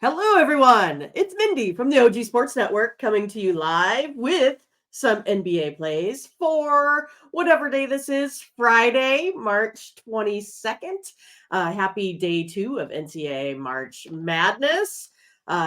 Hello, everyone. It's Mindy from the OG Sports Network coming to you live with some NBA plays for whatever day this is, Friday, March 22nd. Happy day two of NCAA March Madness.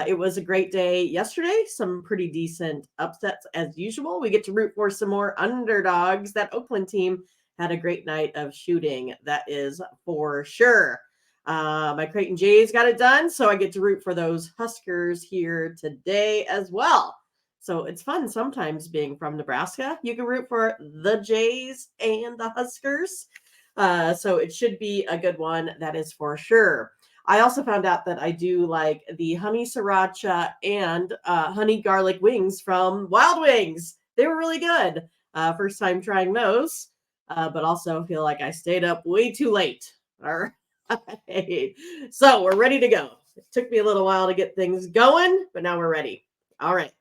It was a great day yesterday. Some pretty decent upsets as usual. We get to root for some more underdogs. That Oakland team had a great night of shooting, that is for sure. My Creighton Jays got it done, so I get to root for those Huskers here today as well. So it's fun sometimes being from Nebraska. You can root for the Jays and the Huskers. So it should be a good one, that is for sure. I also found out that I do like the honey sriracha and honey garlic wings from Wild Wings. They were really good. First time trying those, but also feel like I stayed up way too late. All right. So we're ready to go. It took me a little while to get things going, but now we're ready. All right.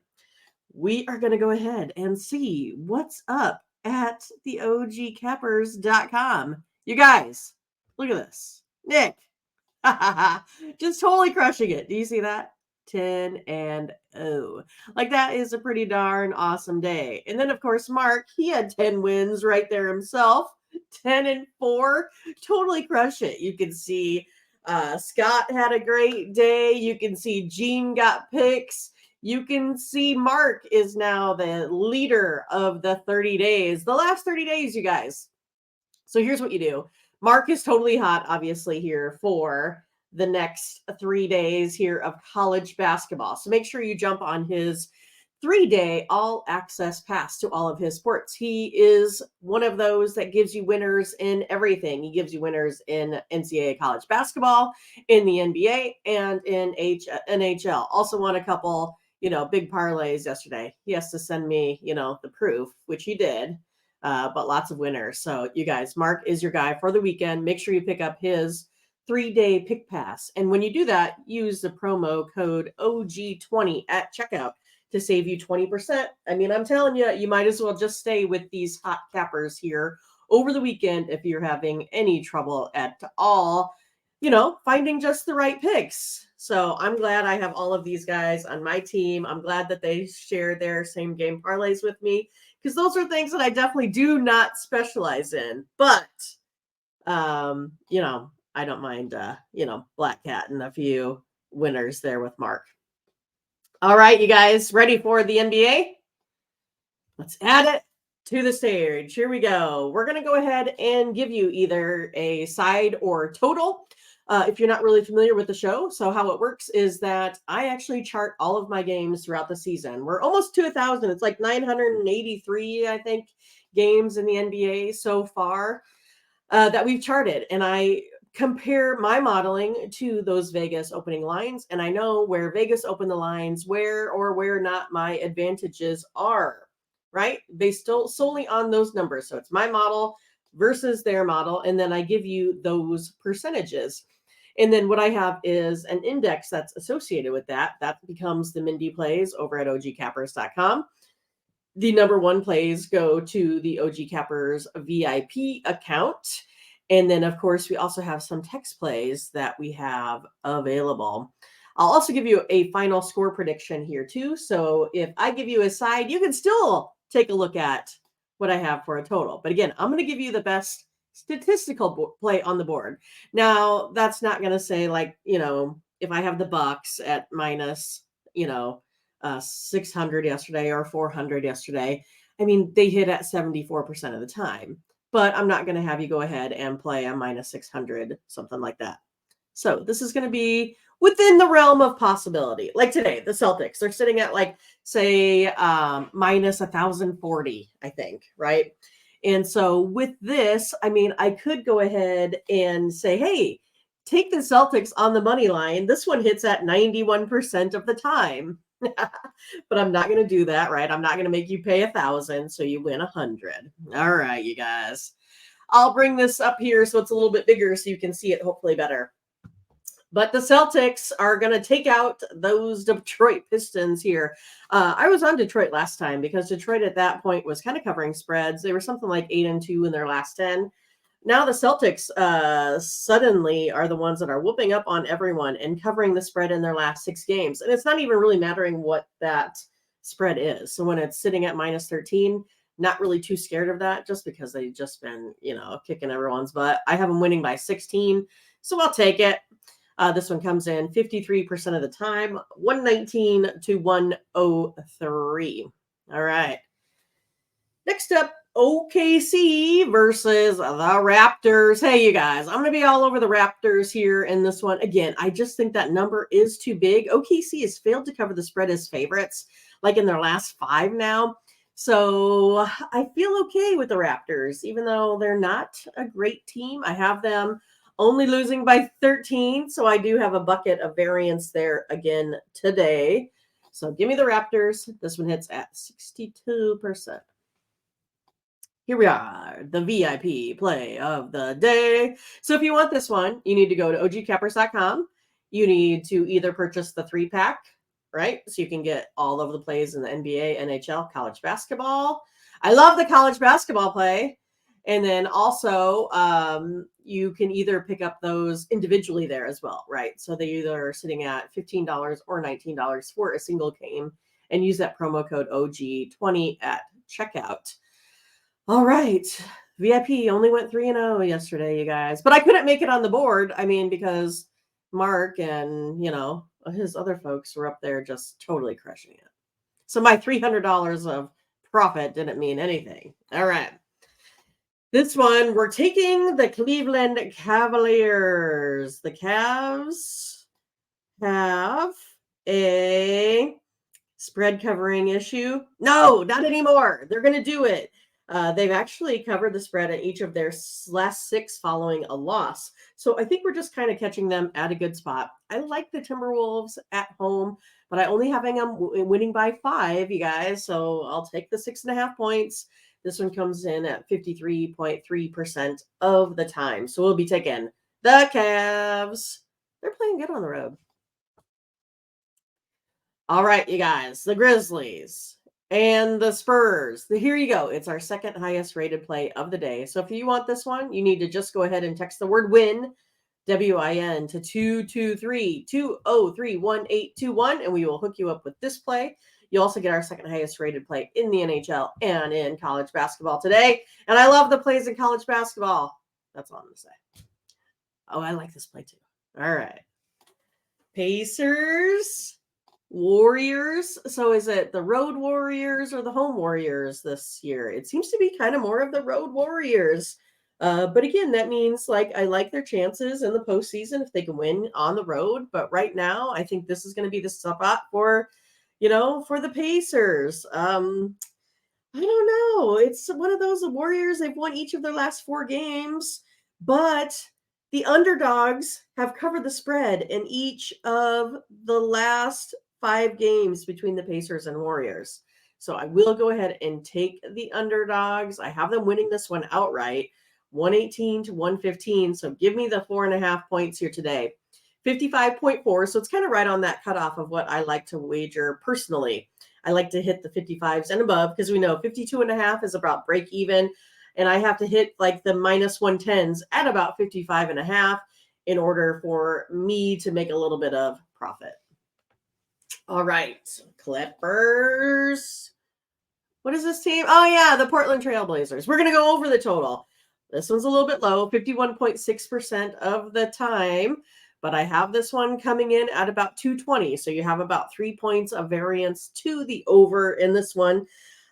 We are going to go ahead and see what's up at the ogcappers.com. You guys, look at this. Nick, just totally crushing it. Do you see that? 10 and 0. Like, that is a pretty darn awesome day. And then, of course, Mark, he had 10 wins right there himself. 10 and 4. Totally crush it. You can see Scott had a great day. You can see Gene got picks. You can see Mark is now the leader of the 30 days. The last 30 days, you guys. So here's what you do. Mark is totally hot, obviously, here for the next 3 days here of college basketball. So make sure you jump on his 3-day all access pass to all of his sports. He is one of those that gives you winners in everything. He gives you winners in NCAA college basketball, in the NBA, and in NHL. Also won a couple, big parlays yesterday. He has to send me, the proof, which he did. But lots of winners. So you guys, Mark is your guy for the weekend. Make sure you pick up his 3-day pick pass. And when you do that, use the promo code OG20 at checkout to save you 20%. I mean, I'm telling you, you might as well just stay with these hot cappers here over the weekend if you're having any trouble at all, finding just the right picks. So I'm glad I have all of these guys on my team. I'm glad that they share their same game parlays with me, because those are things that I definitely do not specialize in. But, I don't mind, Black Cat and a few winners there with Mark. All right, you guys, ready for the NBA? Let's add it to the stage. Here we go. We're going to go ahead and give you either a side or total. If you're not really familiar with the show, so how it works is that I actually chart all of my games throughout the season. We're almost to 1,000. It's like 983, I think, games in the NBA so far that we've charted. And I compare my modeling to those Vegas opening lines, and I know where Vegas opened the lines, where or where not my advantages are, right? Based solely on those numbers. So it's my model versus their model, and then I give you those percentages. And then what I have is an index that's associated with that. That becomes the Mindy plays over at ogcappers.com. The number one plays go to the OG Cappers VIP account. And then, of course, we also have some text plays that we have available. I'll also give you a final score prediction here, too. So if I give you a side, you can still take a look at what I have for a total. But again, I'm going to give you the best statistical play on the board. Now, that's not going to say, like, if I have the Bucks at minus, 600 yesterday or 400 yesterday. I mean, they hit at 74% of the time, but I'm not going to have you go ahead and play a minus 600, something like that. So this is going to be within the realm of possibility. Like today, the Celtics, they're sitting at say minus 1,040, I think, right? And so with this, I mean, I could go ahead and say, hey, take the Celtics on the money line. This one hits at 91% of the time. But I'm not going to do that, right? I'm not going to make you pay 1,000 so you win 100. All right, you guys. I'll bring this up here so it's a little bit bigger so you can see it hopefully better. But the Celtics are going to take out those Detroit Pistons here. I was on Detroit last time because Detroit at that point was kind of covering spreads. They were something like 8-2 in their last 10. Now the Celtics suddenly are the ones that are whooping up on everyone and covering the spread in their last 6 games. And it's not even really mattering what that spread is. So when it's sitting at minus 13, not really too scared of that just because they've just been, kicking everyone's butt. I have them winning by 16, so I'll take it. This one comes in 53% of the time, 119 to 103. All right. Next up, OKC versus the Raptors. Hey, you guys, I'm going to be all over the Raptors here in this one. Again, I just think that number is too big. OKC has failed to cover the spread as favorites, like in their last 5 now. So I feel okay with the Raptors, even though they're not a great team. I have them only losing by 13. So I do have a bucket of variance there again today. So give me the Raptors. This one hits at 62%. Here we are, the VIP play of the day. So if you want this one, you need to go to ogcappers.com. You need to either purchase the 3-pack, right? So you can get all of the plays in the NBA, NHL, college basketball. I love the college basketball play. And then also, you can either pick up those individually there as well, right? So they either are sitting at $15 or $19 for a single game, and use that promo code OG20 at checkout. All right. VIP only went 3-0 yesterday, you guys. But I couldn't make it on the board. I mean, because Mark and, his other folks were up there just totally crushing it. So my $300 of profit didn't mean anything. All right. This one, we're taking the Cleveland Cavaliers. The Cavs have a spread covering issue. No, not anymore. They're going to do it. They've actually covered the spread in each of their last 6 following a loss. So I think we're just kind of catching them at a good spot. I like the Timberwolves at home, but I only having them winning by 5, you guys. So I'll take the 6.5 points. This one comes in at 53.3% of the time. So we'll be taking the Cavs. They're playing good on the road. All right, you guys, the Grizzlies and the Spurs. Here you go. It's our second highest rated play of the day. So if you want this one, you need to just go ahead and text the word win, WIN, to 223-203-1821, and we will hook you up with this play. You also get our second highest rated play in the NHL and in college basketball today. And I love the plays in college basketball. That's all I'm going to say. Oh, I like this play too. All right. Pacers. Warriors. So is it the road Warriors or the home Warriors this year? It seems to be kind of more of the road Warriors. But again, that means I like their chances in the postseason if they can win on the road. But right now, I think this is going to be the spot for the Pacers. I don't know. It's one of those Warriors. They've won each of their last 4 games, but the underdogs have covered the spread in each of the last 5 games between the Pacers and Warriors. So I will go ahead and take the underdogs. I have them winning this one outright, 118 to 115. So give me the 4.5 points here today. 55.4. So it's kind of right on that cutoff of what I like to wager personally. I like to hit the 55s and above because we know 52.5 is about break even. And I have to hit the minus 110s at about 55.5 in order for me to make a little bit of profit. All right. Clippers. What is this team? Oh, yeah, the Portland Trailblazers. We're going to go over the total. This one's a little bit low, 51.6% of the time. But I have this one coming in at about 220. So you have about 3 points of variance to the over in this one.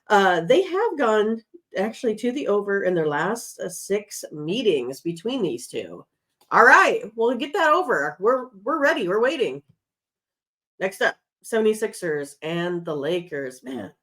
They have gone actually to the over in their last 6 meetings between these two. All right. Well, get that over. We're ready. We're waiting. Next up, 76ers and the Lakers. Man,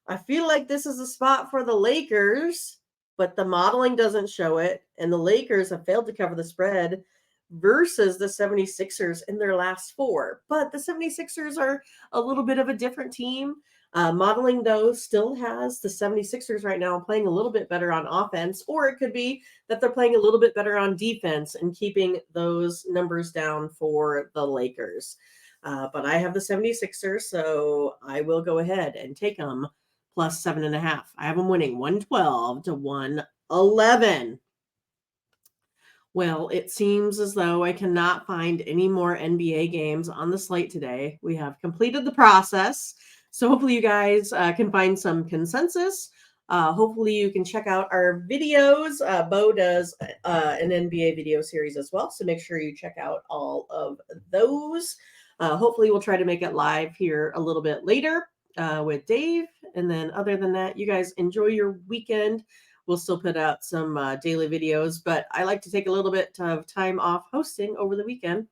I feel like this is a spot for the Lakers, but the modeling doesn't show it. And the Lakers have failed to cover the spread versus the 76ers in their last 4. But the 76ers are a little bit of a different team. Modeling, though, still has the 76ers right now playing a little bit better on offense, or it could be that they're playing a little bit better on defense and keeping those numbers down for the Lakers. But I have the 76ers, so I will go ahead and take them plus 7.5. I have them winning 112 to 111. Well, it seems as though I cannot find any more NBA games on the slate today. We have completed the process. So hopefully you guys can find some consensus. Hopefully you can check out our videos. Bo does an NBA video series as well. So make sure you check out all of those. Hopefully we'll try to make it live here a little bit later with Dave. And then other than that, you guys enjoy your weekend. We'll still put out some daily videos, but I like to take a little bit of time off hosting over the weekend.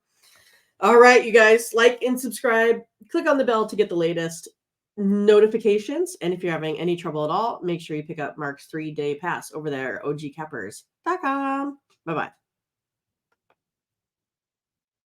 All right, you guys, like and subscribe. Click on the bell to get the latest notifications. And if you're having any trouble at all, make sure you pick up Mark's 3-day pass over there, ogcappers.com. Bye-bye.